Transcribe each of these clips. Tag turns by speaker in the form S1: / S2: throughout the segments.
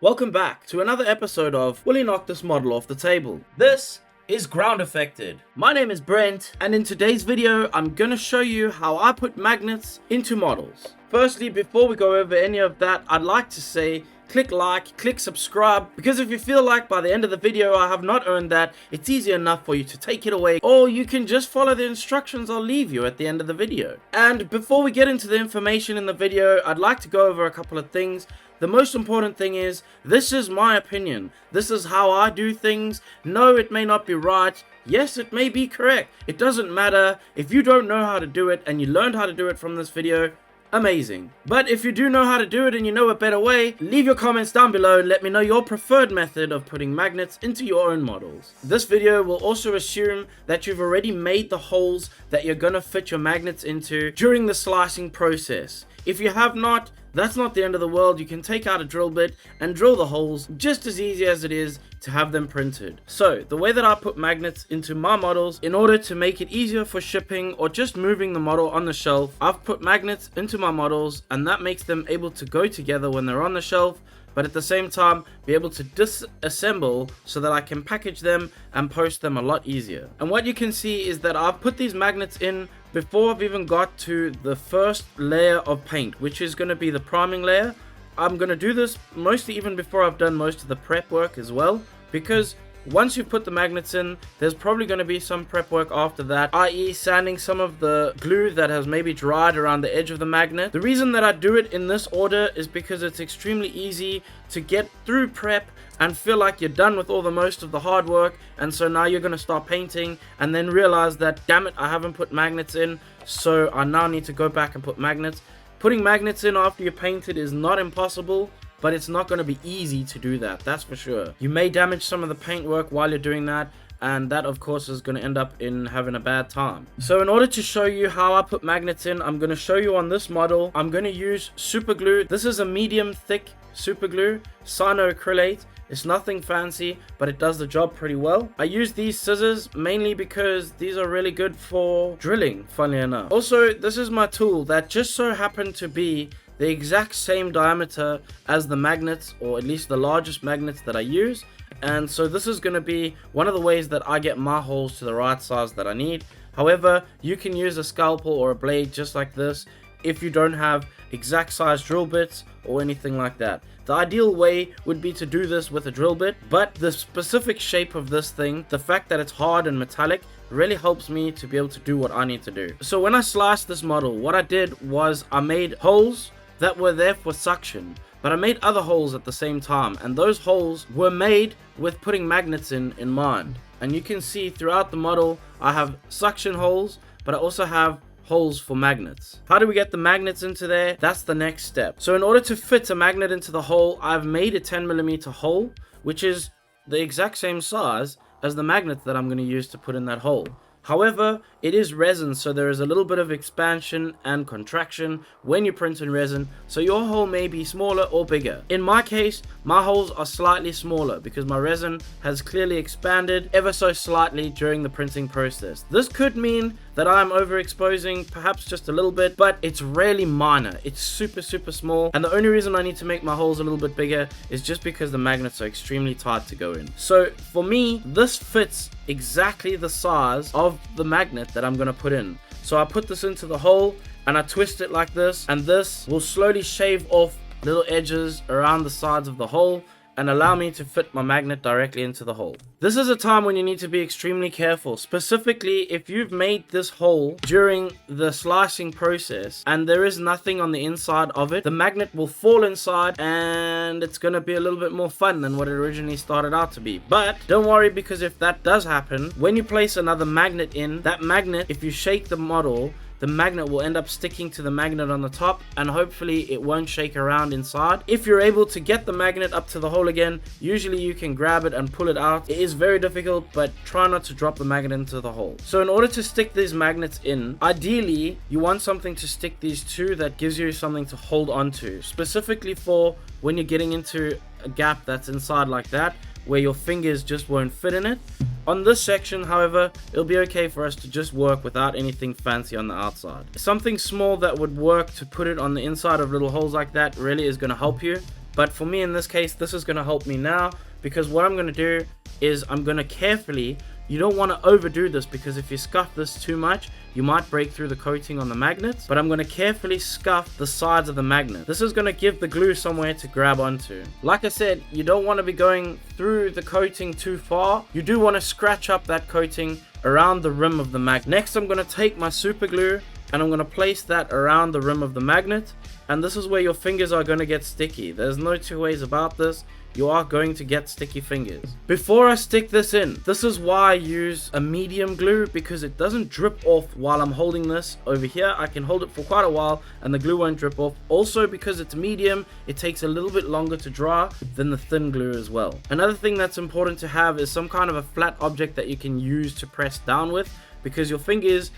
S1: Welcome back to another episode of Will He Knock This Model Off the Table? This is Ground Affected. My name is Brent, and in today's video I'm gonna show you how I put magnets into models. Firstly, before we go over any of that, I'd like to say click like, click subscribe, because if you feel like by the end of the video I have not earned that, it's easy enough for you to take it away, or you can just follow the instructions I'll leave you at the end of the video. And before we get into the information in the video, I'd like to go over a couple of things. The most important thing is, this is my opinion. This is how I do things. No, it may not be right. Yes, it may be correct. It doesn't matter. If you don't know how to do it and you learned how to do it from this video, amazing. But if you do know how to do it and you know a better way, leave your comments down below and let me know your preferred method of putting magnets into your own models. This video will also assume that you've already made the holes that you're gonna fit your magnets into during the slicing process. If you have not, that's not the end of the world. You can take out a drill bit and drill the holes just as easy as it is to have them printed. So the way that I put magnets into my models, in order to make it easier for shipping or just moving the model on the shelf, I've put magnets into my models, and that makes them able to go together when they're on the shelf, but at the same time be able to disassemble so that I can package them and post them a lot easier. And what you can see is that I've put these magnets in before I've even got to the first layer of paint, which is going to be the priming layer. I'm going to do this mostly even before I've done most of the prep work as well, because once you put the magnets in, there's probably going to be some prep work after that, i.e. sanding some of the glue that has maybe dried around the edge of the magnet. The reason that I do it in this order is because it's extremely easy to get through prep and feel like you're done with all the most of the hard work, and so now you're going to start painting and then realize that, damn it, I haven't put magnets in, so I now need to go back and put magnets. Putting magnets in after you painted is not impossible, but it's not going to be easy to do that, that's for sure. You may damage some of the paintwork while you're doing that, and that of course is going to end up in having a bad time. So in order to show you how I put magnets in, I'm going to show you on this model. I'm going to use super glue. This is a medium thick super glue, cyanoacrylate. It's nothing fancy, but it does the job pretty well. I use these scissors mainly because these are really good for drilling, funnily enough. Also, this is my tool that just so happened to be the exact same diameter as the magnets, or at least the largest magnets that I use. And so this is going to be one of the ways that I get my holes to the right size that I need. However, you can use a scalpel or a blade just like this if you don't have exact size drill bits or anything like that. The ideal way would be to do this with a drill bit, but the specific shape of this thing, the fact that it's hard and metallic, really helps me to be able to do what I need to do. So when I sliced this model, what I did was I made holes that were there for suction, but I made other holes at the same time, and those holes were made with putting magnets in mind. And you can see throughout the model I have suction holes, but I also have holes for magnets. How do we get the magnets into there? That's the next step. So in order to fit a magnet into the hole, I've made a 10mm hole, which is the exact same size as the magnet that I'm going to use to put in that hole. However, it is resin, so there is a little bit of expansion and contraction when you print in resin, so your hole may be smaller or bigger. In my case, my holes are slightly smaller because my resin has clearly expanded ever so slightly during the printing process. This could mean that I'm overexposing perhaps just a little bit, but it's really minor. It's super small, and the only reason I need to make my holes a little bit bigger is just because the magnets are extremely tight to go in. So for me, this fits exactly the size of the magnet that I'm going to put in. So I put this into the hole and I twist it like this, and this will slowly shave off little edges around the sides of the hole and allow me to fit my magnet directly into the hole. This is a time when you need to be extremely careful, specifically if you've made this hole during the slicing process and there is nothing on the inside of it. The magnet will fall inside and it's going to be a little bit more fun than what it originally started out to be. But don't worry, because if that does happen, when you place another magnet in, that magnet, if you shake the model, the magnet will end up sticking to the magnet on the top, and hopefully it won't shake around inside. If you're able to get the magnet up to the hole again, usually you can grab it and pull it out. It is very difficult, but try not to drop the magnet into the hole. So in order to stick these magnets in, ideally you want something to stick these to that gives you something to hold on to, specifically for when you're getting into a gap that's inside like that, where your fingers just won't fit in it. On this section, however, it'll be okay for us to just work without anything fancy on the outside. Something small that would work to put it on the inside of little holes like that really is going to help you. But for me in this case, this is going to help me now, because what I'm going to do is I'm going to carefully, you don't want to overdo this, because if you scuff this too much, you might break through the coating on the magnets. But I'm going to carefully scuff the sides of the magnet. This is going to give the glue somewhere to grab onto. Like I said, you don't want to be going through the coating too far. You do want to scratch up that coating around the rim of the magnet. Next, I'm going to take my super glue and I'm going to place that around the rim of the magnet. And this is where your fingers are going to get sticky. There's no two ways about this. You are going to get sticky fingers. Before I stick this in, this is why I use a medium glue, because it doesn't drip off while I'm holding this over here. I can hold it for quite a while and the glue won't drip off. Also, because it's medium, it takes a little bit longer to dry than the thin glue as well. Another thing that's important to have is some kind of a flat object that you can use to press down with, because your fingers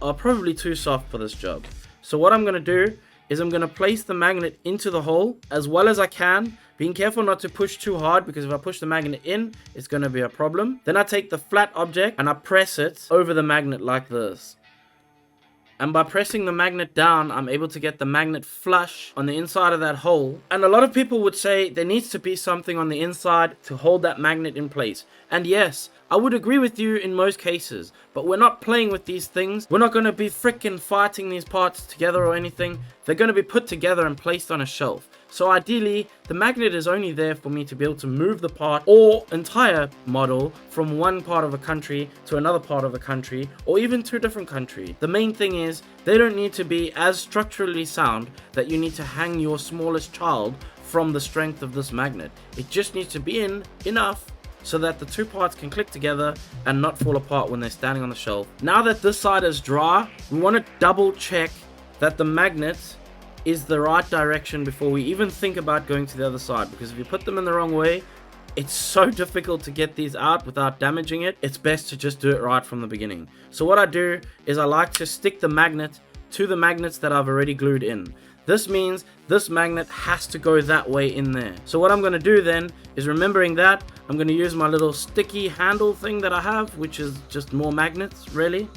S1: are probably too soft for this job. So what I'm going to do is I'm going to place the magnet into the hole as well as I can, being careful not to push too hard, because if I push the magnet in, it's going to be a problem. Then I take the flat object and I press it over the magnet like this. And by pressing the magnet down, I'm able to get the magnet flush on the inside of that hole. And a lot of people would say there needs to be something on the inside to hold that magnet in place. And yes, I would agree with you in most cases, but we're not playing with these things. We're not going to be freaking fighting these parts together or anything. They're going to be put together and placed on a shelf. So ideally, the magnet is only there for me to be able to move the part or entire model from one part of a country to another part of a country, or even to a different country. The main thing is, they don't need to be as structurally sound that you need to hang your smallest child from the strength of this magnet. It just needs to be in enough so that the two parts can click together and not fall apart when they're standing on the shelf. Now that this side is dry, we want to double check that the magnet is the right direction before we even think about going to the other side, because if you put them in the wrong way, it's so difficult to get these out without damaging it. It's best to just do it right from the beginning. So what I do is I like to stick the magnet to the magnets that I've already glued in. This means this magnet has to go that way in there. So what I'm going to do then is, remembering that, I'm going to use my little sticky handle thing that I have, which is just more magnets really.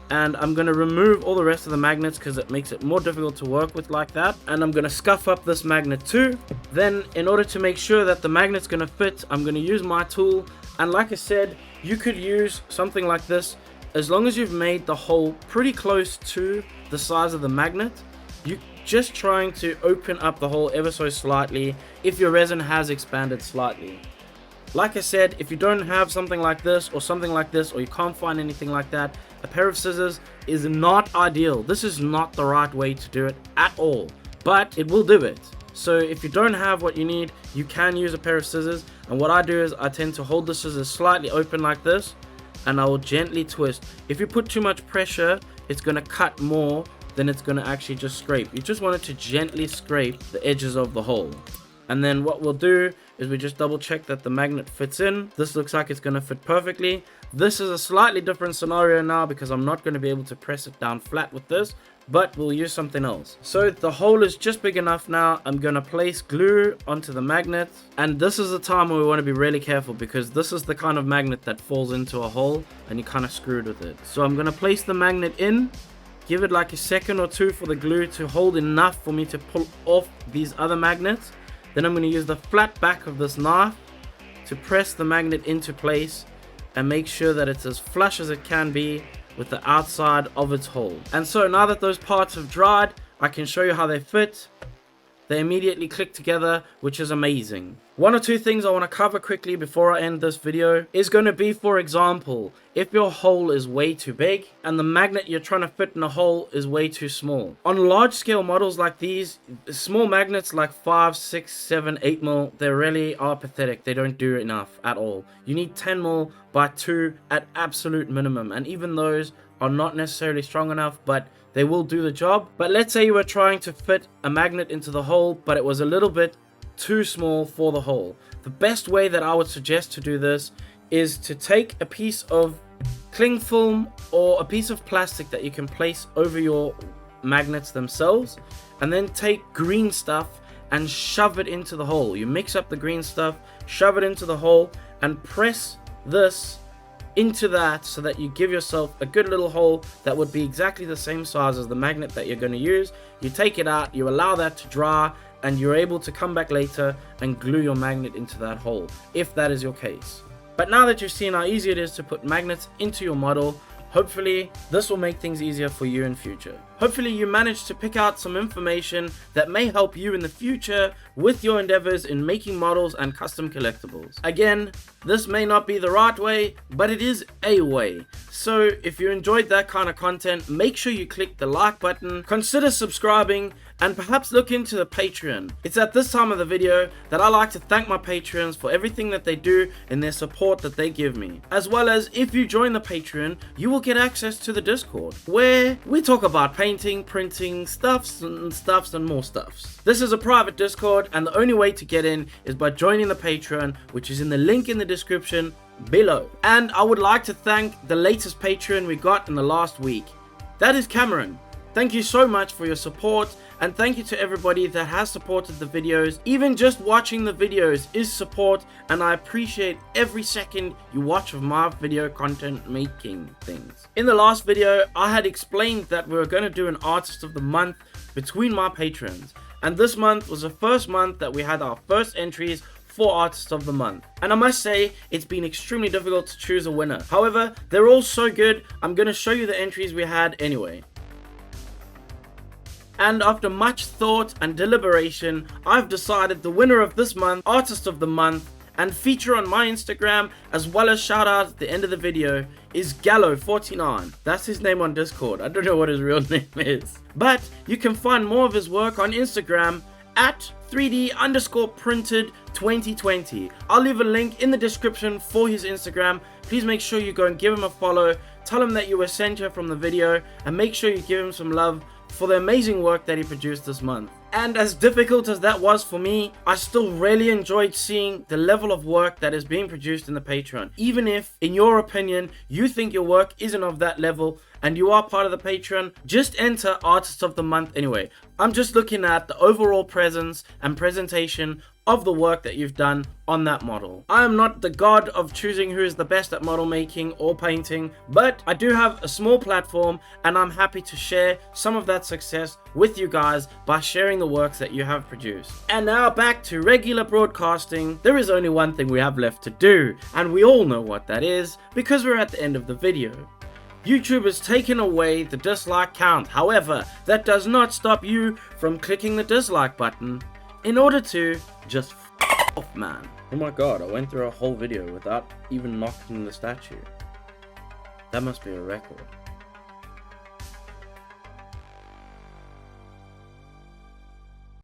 S1: And I'm going to remove all the rest of the magnets because it makes it more difficult to work with like that. And I'm going to scuff up this magnet too. Then in order to make sure that the magnet's going to fit, I'm going to use my tool. And like I said, you could use something like this. As long as you've made the hole pretty close to the size of the magnet, you're just trying to open up the hole ever so slightly if your resin has expanded slightly. Like I said, if you don't have something like this, or something like this, or you can't find anything like that, a pair of scissors is not ideal. This is not the right way to do it at all, but it will do it. So if you don't have what you need, you can use a pair of scissors. And what I do is I tend to hold the scissors slightly open like this, and I will gently twist. If you put too much pressure, it's going to cut more than it's going to actually just scrape. You just want it to gently scrape the edges of the hole. And then what we'll do is we just double check that the magnet fits in. This looks like it's going to fit perfectly. This is a slightly different scenario now, because I'm not going to be able to press it down flat with this, but we'll use something else. So the hole is just big enough now. I'm going to place glue onto the magnet, and this is the time where we want to be really careful, because this is the kind of magnet that falls into a hole and you kind of screwed with it. So I'm going to place the magnet in, give it like a second or two for the glue to hold enough for me to pull off these other magnets. Then I'm going to use the flat back of this knife to press the magnet into place and make sure that it's as flush as it can be with the outside of its hole. And so now that those parts have dried, I can show you how they fit. They immediately click together, which is amazing. One or two things I want to cover quickly before I end this video is going to be, for example, if your hole is way too big and the magnet you're trying to fit in a hole is way too small. On large scale models like these, small magnets like 5, 6, 7, 8 mil, they really are pathetic. They don't do enough at all. You need 10 mil by 2 at absolute minimum, and even those are not necessarily strong enough, but they will do the job. But let's say you were trying to fit a magnet into the hole, but it was a little bit too small for the hole. The best way that I would suggest to do this is to take a piece of cling film or a piece of plastic that you can place over your magnets themselves, and then take green stuff and shove it into the hole. You mix up the green stuff, shove it into the hole, and press this into that so that you give yourself a good little hole that would be exactly the same size as the magnet that you're going to use. You take it out, you allow that to dry, and you're able to come back later and glue your magnet into that hole, if that is your case. But now that you've seen how easy it is to put magnets into your model, hopefully this will make things easier for you in future. Hopefully you managed to pick out some information that may help you in the future with your endeavors in making models and custom collectibles. Again, this may not be the right way, but it is a way. So if you enjoyed that kind of content, make sure you click the like button, consider subscribing, and perhaps look into the Patreon. It's at this time of the video that I like to thank my Patreons for everything that they do and their support that they give me. As well as, if you join the Patreon, you will get access to the Discord, where we talk about painting, printing, stuffs and more stuffs. This is a private Discord, and the only way to get in is by joining the Patreon, which is in the link in the description below. And I would like to thank the latest Patreon we got in the last week. That is Cameron. Thank you so much for your support, and thank you to everybody that has supported the videos. Even just watching the videos is support, and I appreciate every second you watch of my video content making things. In the last video, I had explained that we were going to do an Artist of the Month between my patrons, and this month was the first month that we had our first entries for Artist of the Month. And I must say, it's been extremely difficult to choose a winner. However, they're all so good, I'm going to show you the entries we had anyway. And after much thought and deliberation, I've decided the winner of this month, Artist of the Month, and feature on my Instagram, as well as shout out at the end of the video, is Gallo49. That's his name on Discord. I don't know what his real name is. But you can find more of his work on Instagram at 3D_printed2020. I'll leave a link in the description for his Instagram. Please make sure you go and give him a follow. Tell him that you were sent here from the video, and make sure you give him some love for the amazing work that he produced this month. And as difficult as that was for me, I still really enjoyed seeing the level of work that is being produced in the Patreon. Even if, in your opinion, you think your work isn't of that level and you are part of the Patreon, just enter Artist of the Month anyway. I'm just looking at the overall presence and presentation of the work that you've done on that model. I am not the god of choosing who is the best at model making or painting, but I do have a small platform, and I'm happy to share some of that success with you guys by sharing the works that you have produced. And now back to regular broadcasting. There is only one thing we have left to do, and we all know what that is because we're at the end of the video. YouTube has taken away the dislike count. However, that does not stop you from clicking the dislike button in order to just f off, man. Oh my god, I went through a whole video without even knocking the statue. That must be a record.